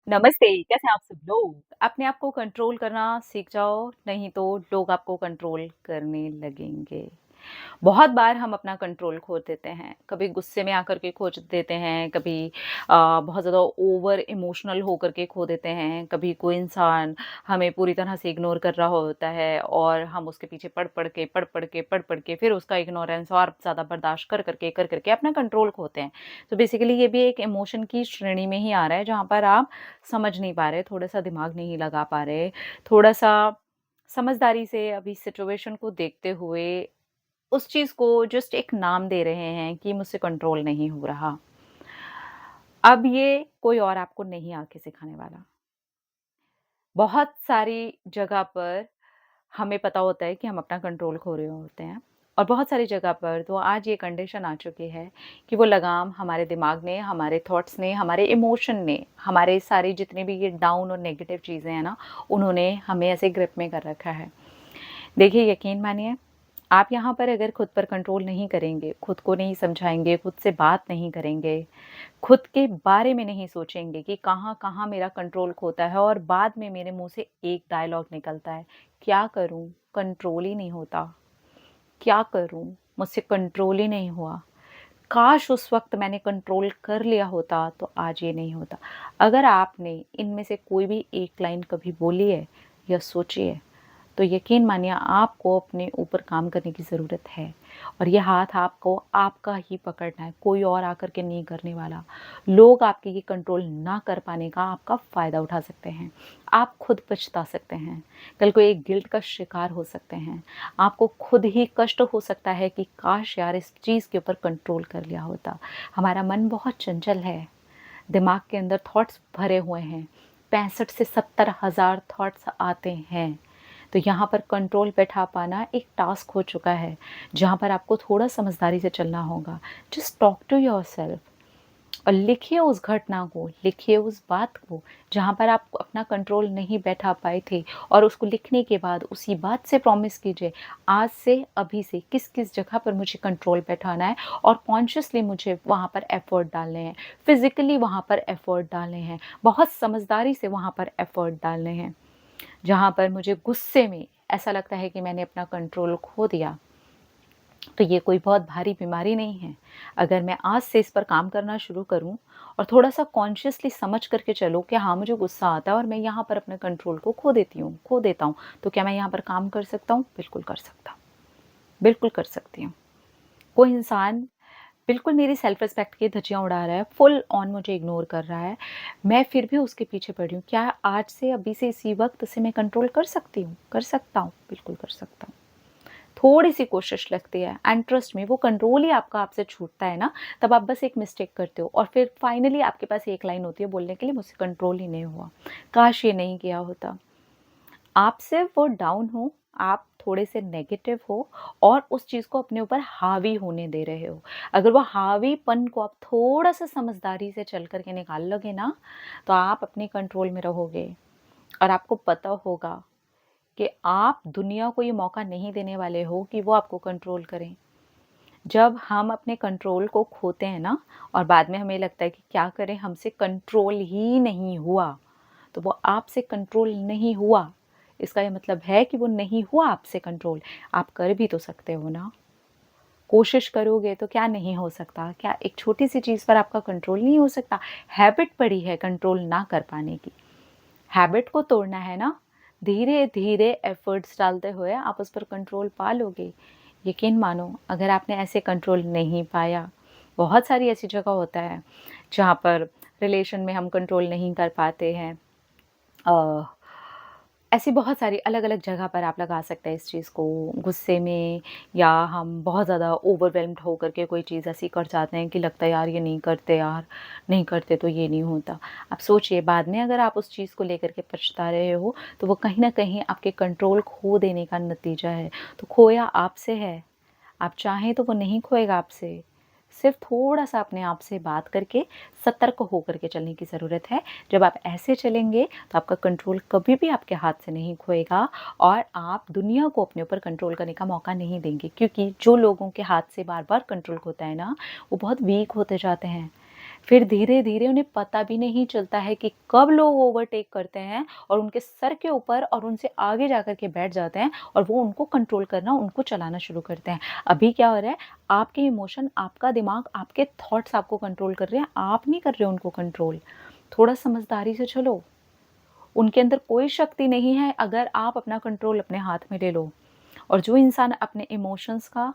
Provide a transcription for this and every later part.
नमस्ते, कैसे हैं आप सब लोग? अपने आप को कंट्रोल करना सीख जाओ, नहीं तो लोग आपको कंट्रोल करने लगेंगे। बहुत बार हम अपना कंट्रोल खो देते हैं, कभी गुस्से में आकर के खो देते हैं, कभी बहुत ज़्यादा ओवर इमोशनल होकर के खो देते हैं, कभी कोई इंसान हमें पूरी तरह से इग्नोर कर रहा होता है और हम उसके पीछे पढ़ के फिर उसका इग्नोरेंस और ज़्यादा बर्दाश्त कर करके अपना कंट्रोल खोते हैं। तो बेसिकली ये भी एक इमोशन की श्रेणी में ही आ रहा है, जहाँ पर आप समझ नहीं पा रहे, थोड़ा-सा दिमाग नहीं लगा पा रहे, थोड़ा-सा समझदारी से अभी सिचुएशन को देखते हुए उस चीज़ को जस्ट एक नाम दे रहे हैं कि मुझसे कंट्रोल नहीं हो रहा। अब ये कोई और आपको नहीं आके सिखाने वाला। बहुत सारी जगह पर हमें पता होता है कि हम अपना कंट्रोल खो रहे होते हैं और बहुत सारी जगह पर तो आज ये कंडीशन आ चुकी है कि वो लगाम हमारे दिमाग ने, हमारे थॉट्स ने, हमारे इमोशन ने, हमारे सारे जितने भी ये डाउन और नेगेटिव चीज़ें हैं ना, उन्होंने हमें ऐसे ग्रिप में कर रखा है। देखिए, यकीन मानिए, आप यहाँ पर अगर खुद पर कंट्रोल नहीं करेंगे, खुद को नहीं समझाएँगे, खुद से बात नहीं करेंगे, खुद के बारे में नहीं सोचेंगे कि कहाँ-कहाँ मेरा कंट्रोल खोता है और बाद में मेरे मुँह से एक डायलॉग निकलता है, क्या करूँ? कंट्रोल ही नहीं होता। क्या करूँ? मुझसे कंट्रोल ही नहीं हुआ। काश उस वक़्त मैंने कंट्रोल कर लिया होता तो आज ये नहीं होता। अगर आपने इनमें से कोई भी एक लाइन कभी बोली है या सोची है, तो यकीन मानिए आपको अपने ऊपर काम करने की ज़रूरत है और ये हाथ आपको आपका ही पकड़ना है, कोई और आकर के नहीं करने वाला। लोग आपके ये कंट्रोल ना कर पाने का आपका फ़ायदा उठा सकते हैं। आप खुद पछता सकते हैं, कल को एक गिल्ट का शिकार हो सकते हैं। आपको खुद ही कष्ट हो सकता है कि काश यार इस चीज़ के ऊपर कंट्रोल कर लिया होता। हमारा मन बहुत चंचल है, दिमाग के अंदर थॉट्स भरे हुए हैं, 65 से 70 हज़ार थॉट्स आते हैं। तो यहाँ पर कंट्रोल बैठा पाना एक टास्क हो चुका है, जहाँ पर आपको थोड़ा समझदारी से चलना होगा। जस्ट टॉक टू योरसेल्फ और लिखिए उस घटना को, लिखिए उस बात को, जहाँ पर आप अपना कंट्रोल नहीं बैठा पाए थे और उसको लिखने के बाद उसी बात से प्रॉमिस कीजिए, आज से, अभी से किस-किस जगह पर मुझे कंट्रोल बैठाना है और कॉन्शियसली मुझे वहाँ पर एफ़र्ट डालने हैं, फिज़िकली वहाँ पर एफ़र्ट डालने हैं, बहुत समझदारी से वहाँ पर एफ़र्ट डालने हैं। जहाँ पर मुझे गुस्से में ऐसा लगता है कि मैंने अपना कंट्रोल खो दिया, तो ये कोई बहुत भारी बीमारी नहीं है। अगर मैं आज से इस पर काम करना शुरू करूँ और थोड़ा-सा कॉन्शियसली समझ कर के चलूँ कि हाँ, मुझे गुस्सा आता है और मैं यहाँ पर अपने कंट्रोल को खो देता हूँ, तो क्या मैं यहाँ पर काम कर सकता हूँ? बिल्कुल कर सकता हूँ, बिल्कुल कर सकती हूँ। कोई इंसान बिल्कुल मेरी सेल्फ रिस्पेक्ट की धज्जियाँ उड़ा रहा है, फुल ऑन मुझे इग्नोर कर रहा है, मैं फिर भी उसके पीछे पड़ी हूँ। क्या आज से, अभी से, इसी वक़्त से मैं कंट्रोल कर सकती हूँ? कर सकता हूँ, बिल्कुल कर सकता हूँ। थोड़ी-सी कोशिश लगती है एंड ट्रस्ट मी वो कंट्रोल ही आपका आपसे छूटता है ना, तब आप बस एक मिस्टेक करते हो और फिर फाइनली आपके पास एक लाइन होती है बोलने के लिए, मुझसे कंट्रोल ही नहीं हुआ। काश ये नहीं किया होता। आप सिर्फ़ वो डाउन हो, आप थोड़े से नेगेटिव हो और उस चीज़ को अपने ऊपर हावी होने दे रहे हो। अगर वो हावीपन को आप थोड़ा-सा समझदारी से चल कर के निकाल लोगे ना, तो आप अपने कंट्रोल में रहोगे और आपको पता होगा कि आप दुनिया को ये मौका नहीं देने वाले हो कि वो आपको कंट्रोल करें। जब हम अपने कंट्रोल को खोते हैं ना और बाद में हमें लगता है कि क्या करें, हमसे कंट्रोल ही नहीं हुआ, तो वो आपसे कंट्रोल नहीं हुआ, इसका ये मतलब है कि वो नहीं हुआ आपसे कंट्रोल। आप कर भी तो सकते हो ना। कोशिश करोगे तो क्या नहीं हो सकता? क्या एक छोटी-सी चीज़ पर आपका कंट्रोल नहीं हो सकता? हैबिट पड़ी है कंट्रोल ना कर पाने की। हैबिट को तोड़ना है ना, धीरे-धीरे एफ़र्ट्स डालते हुए आप उस पर कंट्रोल पा लोगे। यकीन मानो, अगर आपने ऐसे कंट्रोल नहीं पाया, बहुत सारी ऐसी जगह होता है, जहाँ पर रिलेशन में हम कंट्रोल नहीं कर पाते हैं। अ, ऐसी बहुत सारी अलग-अलग जगह पर आप लगा सकते हैं इस चीज़ को, गुस्से में या हम बहुत ज़्यादा ओवरवेल्म्ड होकर के कोई चीज़ ऐसी कर जाते हैं कि लगता है यार ये नहीं करते यार, नहीं करते तो ये नहीं होता। आप सोचिए बाद में अगर आप उस चीज़ को लेकर के पछता रहे हो, तो वो कहीं न कहीं आपके कंट्रोल खो देने का नतीजा है। तो खोया आपसे है, आप चाहें तो वो नहीं खोएगा आपसे। सिर्फ़ थोड़ा-सा अपने आप से बात करके सतर्क होकर के चलने की ज़रूरत है। जब आप ऐसे चलेंगे तो आपका कंट्रोल कभी भी आपके हाथ से नहीं खोएगा और आप दुनिया को अपने ऊपर कंट्रोल करने का मौका नहीं देंगे, क्योंकि जो लोगों के हाथ से बार-बार कंट्रोल खोता है ना, वो बहुत वीक होते जाते हैं। फिर धीरे-धीरे उन्हें पता भी नहीं चलता है कि कब लोग ओवरटेक करते हैं और उनके सर के ऊपर और उनसे आगे जाकर के बैठ जाते हैं और वो उनको कंट्रोल करना, उनको चलाना शुरू करते हैं। अभी क्या हो रहा है, आपके इमोशन, आपका दिमाग, आपके थॉट्स आपको कंट्रोल कर रहे हैं, आप नहीं कर रहे हो उनको कंट्रोल। थोड़ा समझदारी से चलो। उनके अंदर कोई शक्ति नहीं है अगर आप अपना कंट्रोल अपने हाथ में ले लो। और जो इंसान अपने इमोशंस का,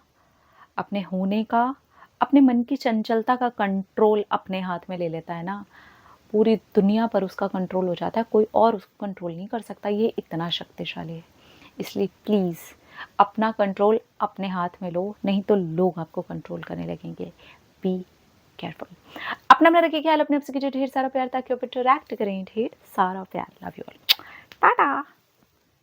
अपने होने का, अपने मन की चंचलता का कंट्रोल अपने हाथ में ले लेता है ना, पूरी दुनिया पर उसका कंट्रोल हो जाता है, कोई और उसको कंट्रोल नहीं कर सकता, ये इतना शक्तिशाली है। इसलिए प्लीज़ अपना कंट्रोल अपने हाथ में लो, नहीं तो लोग आपको कंट्रोल करने लगेंगे। Be careful. अपना रखिए ख्याल, अपने आपसे कीजिए ढेर सारा प्यार ताकि ऊपर इंटरैक्ट करें ढेर सारा प्यार। Love you all. टाटा।